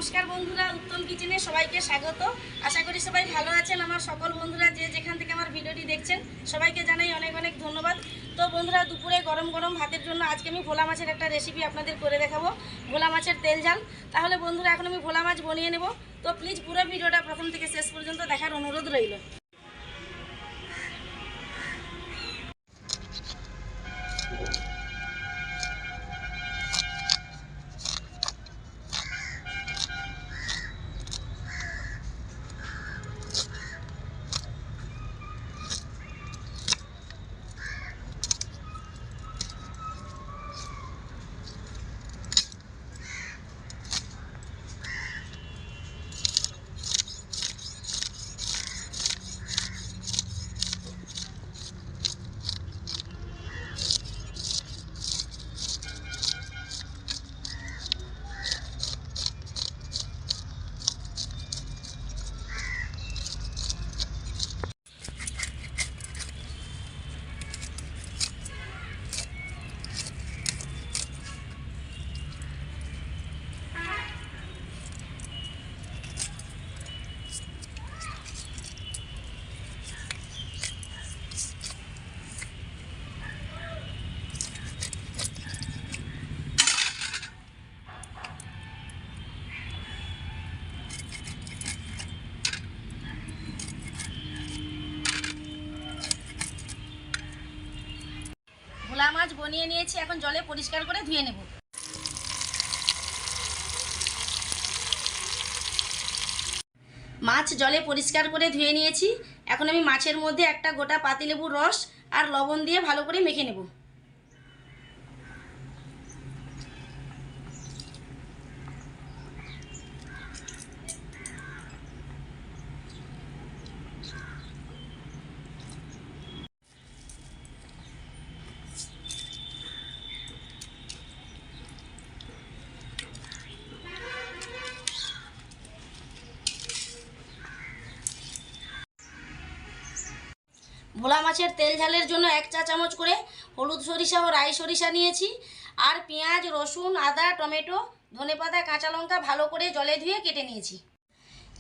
নমস্কার বন্ধুরা, উত্তম কিচেনে সবাইকে স্বাগত। আশা করি সবাই ভালো আছেন। আমার সকল বন্ধুরা যে যেখান থেকে আমার ভিডিওটি দেখছেন সবাইকে জানাই অনেক অনেক ধন্যবাদ। তো বন্ধুরা, দুপুরে গরম গরম ভাতের জন্য আজকে আমি ভোলা মাছের একটা রেসিপি আপনাদের করে দেখাবো, ভোলা মাছের তেল ঝাল। তাহলে বন্ধুরা, এখন আমি ভোলা মাছ বানিয়ে নেব। তো প্লিজ পুরো ভিডিওটা প্রথম থেকে শেষ পর্যন্ত দেখার অনুরোধ রইল। ভোলা মাছ বনিয়ে নিয়েছি, এখন জলে পরিষ্কার করে ধুয়ে নেব। মাছ জলে পরিষ্কার করে ধুয়ে নিয়েছি। এখন আমি মাছের মধ্যে একটা গোটা পাতিলেবুর রস আর লবণ দিয়ে ভালো করে মেখে নেব। ভোলা মাছের তেল ঝালের জন্য 1 চা চামচ করে হলুদ সরিষা ও রাই সরিষা নিয়েছি, আর পেঁয়াজ, রসুন, আদা, টমেটো, ধনেপাতা, কাঁচা লঙ্কা ভালো করে জলে ধুয়ে কেটে নিয়েছি।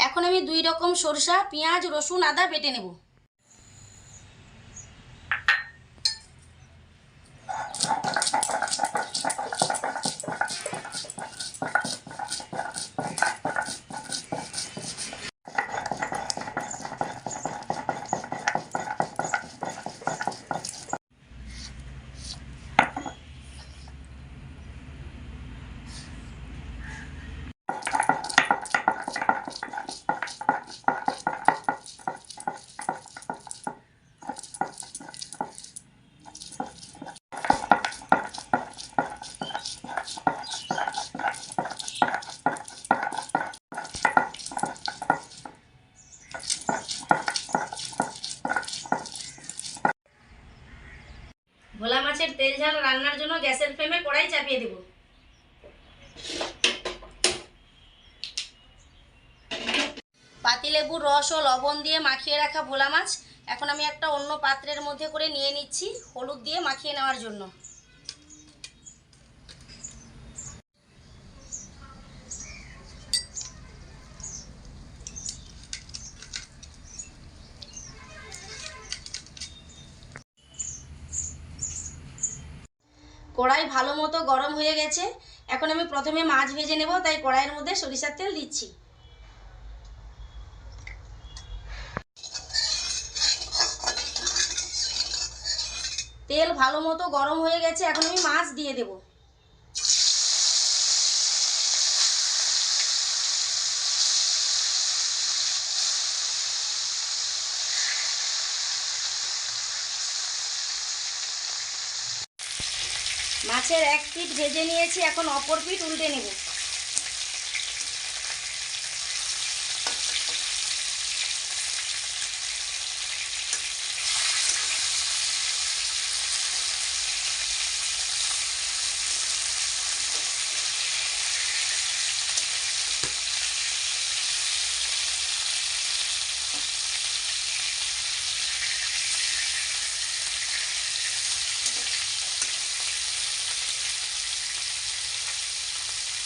এখন আমি 2 রকম সরষা, পেঁয়াজ, রসুন, আদা বেটে নেব। ভোলা মাছের তেল ঝাল রান্নার জন্য গ্যাসের ফ্লেমে কড়াই চাপিয়ে দেব। পাতিলেবুর রস ও লবণ দিয়ে মাখিয়ে রাখা ভোলা মাছ এখন আমি একটা অন্য পাত্রের মধ্যে করে নিয়ে নিচ্ছি, হলুদ দিয়ে মাখিয়ে নেওয়ার জন্য। কড়াই ভালো মতো গরম হয়ে গেছে। এখন আমি প্রথমে মাছ ভেজে নেব, তাই কড়াইয়ের মধ্যে সরিষার তেল দিচ্ছি। তেল ভালো মতো গরম হয়ে গেছে, এখন আমি মাছ দিয়ে দেব। মাছের এক পিঠ ভেজে নিয়েছি, এখন অপর পিঠ উল্টে নেব।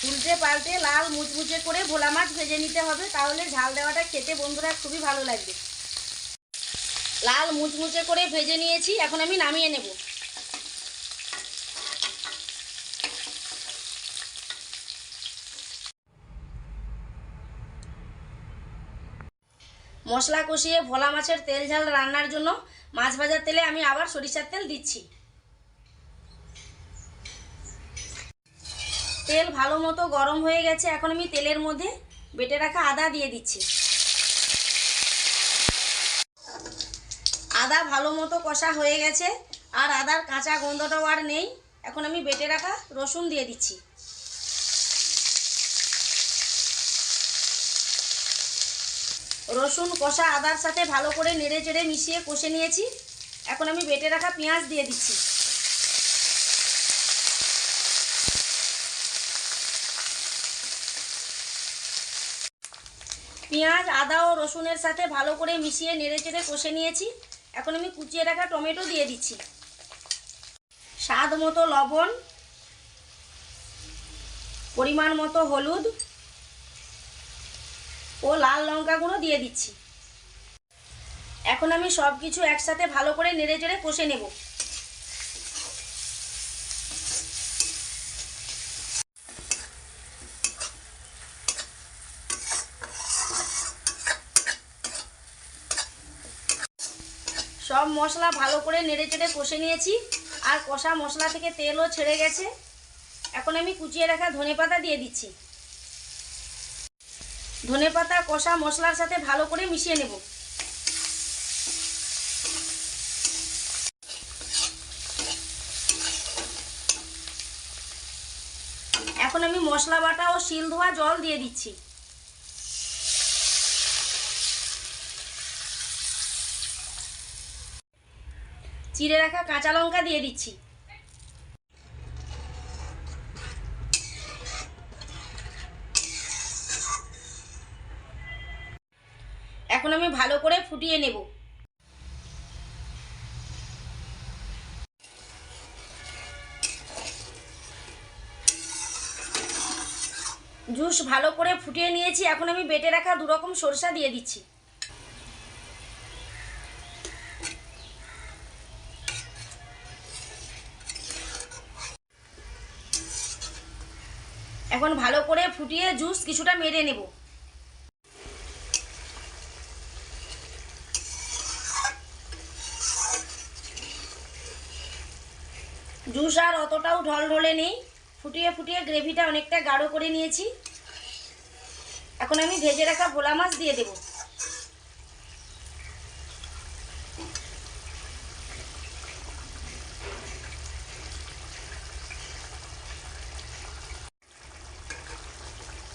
উল্টে পাল্টে লাল মুচমুচে করে ভোলা মাছ ভেজে নিতে হবে, তাহলে ঝাল দেওয়াটা খেতে বন্ধুরা খুবই ভালো লাগবে। লাল মুচমুচে করে ভেজে নিয়েছি, এখন আমি নামিয়ে নেব। মশলা কষিয়ে ভোলা মাছের তেল ঝাল রান্নার জন্য মাছ ভাজার তেলে আমি আবার সরিষার তেল দিচ্ছি। তেল ভালো মতো গরম হয়ে গেছে, এখন আমি তেলের মধ্যে বেটে রাখা আদা দিয়ে দিচ্ছি। আদা ভালো মতো কষা হয়ে গেছে, আর আদার কাঁচা গন্ধটাও আর নেই। এখন আমি বেটে রাখা রসুন দিয়ে দিচ্ছি। রসুন কষা আদার সাথে ভালো করে নেড়ে চেড়ে মিশিয়ে কষে নিয়েছি। এখন আমি বেটে রাখা পেঁয়াজ দিয়ে দিচ্ছি। পেঁয়াজ আদা ও রসুনের সাথে ভালো করে মিশিয়ে নেড়ে চেড়ে কষে নিয়েছি। এখন আমি কুচিয়ে রাখা টমেটো দিয়ে দিচ্ছি। স্বাদ মতো লবণ, পরিমাণ মতো হলুদ ও লাল লঙ্কা গুঁড়ো দিয়ে দিচ্ছি। এখন আমি সব কিছু একসাথে ভালো করে নেড়ে চেড়ে কষে নেব। সব মশলা ভালো করে নেড়ে চেড়ে কষে নিয়েছি, আর কষা মশলা থেকে তেলও ছেড়ে গেছে। এখন আমি কুচিয়ে রাখা ধনেপাতা দিয়ে দিচ্ছি। ধনেপাতা কষা মশলার সাথে ভালো করে মিশিয়ে নেব। এখন আমি মশলা বাটা ও শিল ধোয়া জল দিয়ে দিচ্ছি। চিড়ে রাখা কাঁচা লঙ্কা দিয়ে দিচ্ছি। এখন আমি ভালো করে ফুটিয়ে নেব। জুস ভালো করে ফুটিয়ে নিয়েছি, এখন আমি বেটে রাখা দুরকম সরষা দিয়ে দিচ্ছি। এখন ভালো করে ফুটিয়ে জুস কিছুটা মেরে নেব। জুস আর অতটাও ঢলঢলে নেই, ফুটিয়ে ফুটিয়ে গ্রেভিটা অনেকটা গাঢ় করে নিয়েছি। এখন আমি ভেজে রাখা ভোলা মাছ দিয়ে দেব।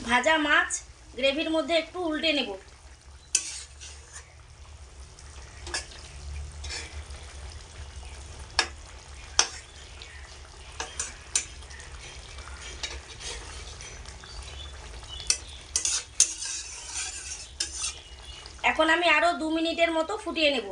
ভাজা মাছ গ্রেভির মধ্যে একটু উল্টে নেব। এখন আমি আরো 2 মিনিটের মতো ফুটিয়ে নেব।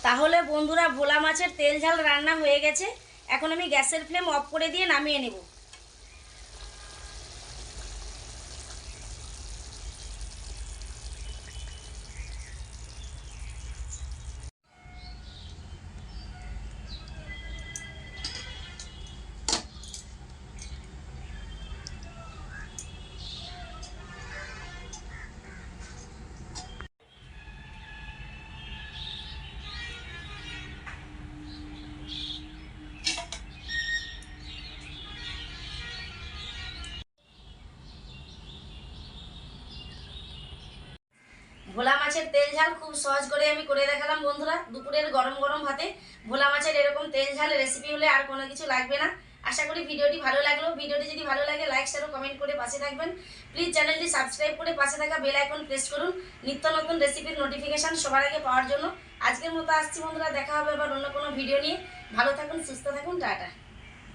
তাহলে বন্ধুরা ভোলা মাছের তেল ঝাল রান্না হয়ে গেছে। এখন আমি গ্যাসের ফ্লেম অফ করে দিয়ে নামিয়ে নেব। ভোলা মাছের তেল ঝাল খুব সহজ করে আমি করে দেখালাম বন্ধুরা। দুপুরের গরম গরম ভাতে ভোলা মাছের এরকম তেল ঝাল রেসিপি হলে আর কোনো কিছু লাগবে না। আশা করি ভিডিওটি ভালো লাগলো। ভিডিওটি যদি ভালো লাগে লাইক শেয়ার ও কমেন্ট করে পাশে থাকবেন। প্লিজ চ্যানেলটি সাবস্ক্রাইব করে পাশে থাকা বেল আইকন প্রেস করুন নিত্য নতুন রেসিপির নোটিফিকেশন সবার আগে পাওয়ার জন্য। আজকের মতো আসছি বন্ধুরা, দেখা হবে আবার অন্য কোনো ভিডিও নিয়ে। ভালো থাকুন, সুস্থ থাকুন, টাটা।